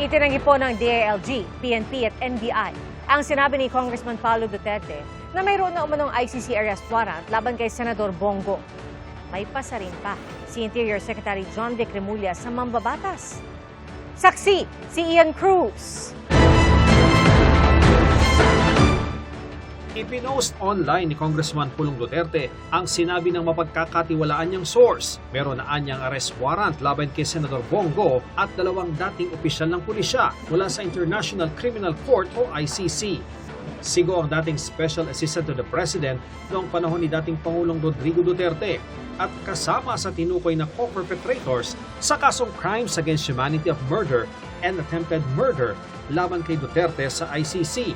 Itinanggi po ng DILG, PNP at NBI ang sinabi ni Congressman Paulo Duterte na mayroon na umanong ICC arrest warrant laban kay Senador Bongo. May pasarin pa si Interior Secretary John Vic Remulla sa mambabatas. Saksi, si Ian Cruz. Ipinost online ni Congressman Pulong Duterte ang sinabi ng mapagkakatiwalaan niyang source. Meron na anyang arrest warrant laban kay Senador Bongo at dalawang dating opisyal ng pulisya mula sa International Criminal Court o ICC. Sigo ang dating Special Assistant to the President noong panahon ni dating Pangulong Rodrigo Duterte at kasama sa tinukoy na co-perpetrators sa kasong crimes against humanity of murder and attempted murder laban kay Duterte sa ICC.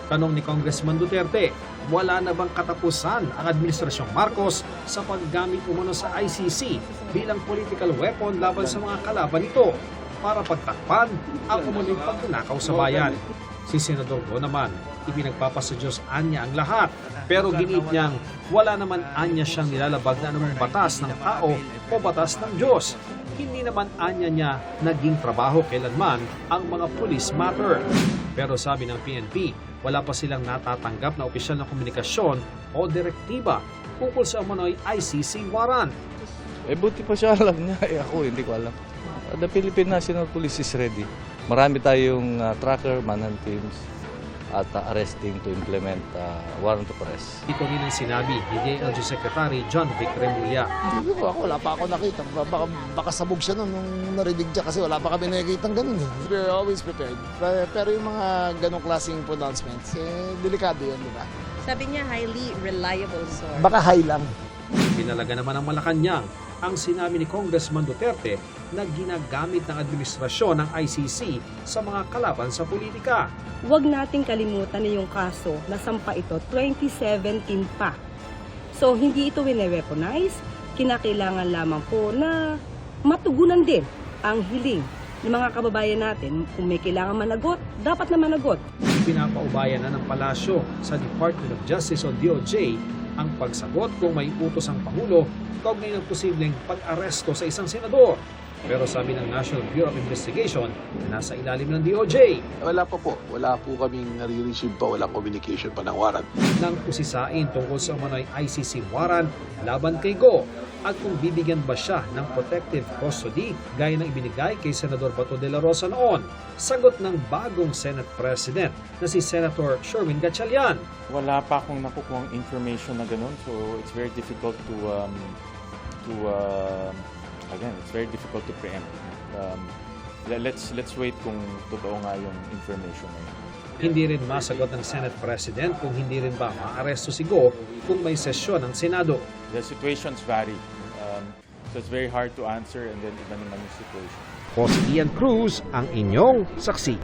Tanong ni Congressman Duterte, wala na bang katapusan ang Administrasyong Marcos sa paggamit umano sa ICC bilang political weapon laban sa mga kalaban nito para pagtakpan ang umuling pagnanakaw sa bayan? Si Senador Go naman, ipinagpapasa Diyos anya ang lahat, pero giniit niyang wala naman anya siyang nilalabag na anumang batas ng tao o batas ng Diyos. Hindi naman anya niya naging trabaho kailanman ang mga police matter. Pero sabi ng PNP, wala pa silang natatanggap na opisyal na komunikasyon o direktiba tungkol sa umano'y ICC warrant. Buti pa siya alam niya. Ako hindi ko alam. The Philippine National Police is ready. Marami tayong tracker, manhunt teams at arresting to implement warrant of arrest. Ito rin ang sinabi ni DILG Secretary John Vic Remulla. Hindi ko ako, wala pa ako nakita. Baka sabog siya nung narinig siya kasi wala pa kami nakikita ng ganun. We're always prepared. Pero yung mga ganong klaseng pronouncements, delikado yun, di ba? Sabi niya, highly reliable source. Baka high lang. Pinalaga naman ng Malacanang ang sinabi ni Congressman Duterte na ginagamit ng administrasyon ng ICC sa mga kalaban sa politika. Huwag nating kalimutan na yung kaso na sampa ito 2017 pa. So hindi ito wine-weaponize, kinakailangan lamang po na matugunan din ang hiling ng mga kababayan natin. Kung may kailangan managot, dapat na managot. Pinapaubayan na ng palasyo sa Department of Justice o DOJ ang pagsagot kung may utos ang Pangulo kaugnay ng posibleng pag-aresto sa isang senador. Pero sabi ng National Bureau of Investigation na nasa ilalim ng DOJ. Wala pa po. Wala po kaming nare-receive pa. Walang communication pa ng warrant. Nang usisain tungkol sa umano'y ICC warrant laban kay Go at kung bibigyan ba siya ng protective custody gaya ng ibinigay kay Senador Bato de la Rosa noon. Sagot ng bagong Senate President na si Senator Sherwin Gatchalian. Wala pa akong nakukuhang information na ganun, so it's very difficult again, it's very difficult to preempt. Let's wait kung totoo nga yung information na yun. Hindi rin masagot ng Senate President kung hindi rin ba maaresto si Go kung may sesyon ng Senado. The situations vary. So it's very hard to answer and then iba naman yung situation. Post Ian Cruz ang inyong saksi.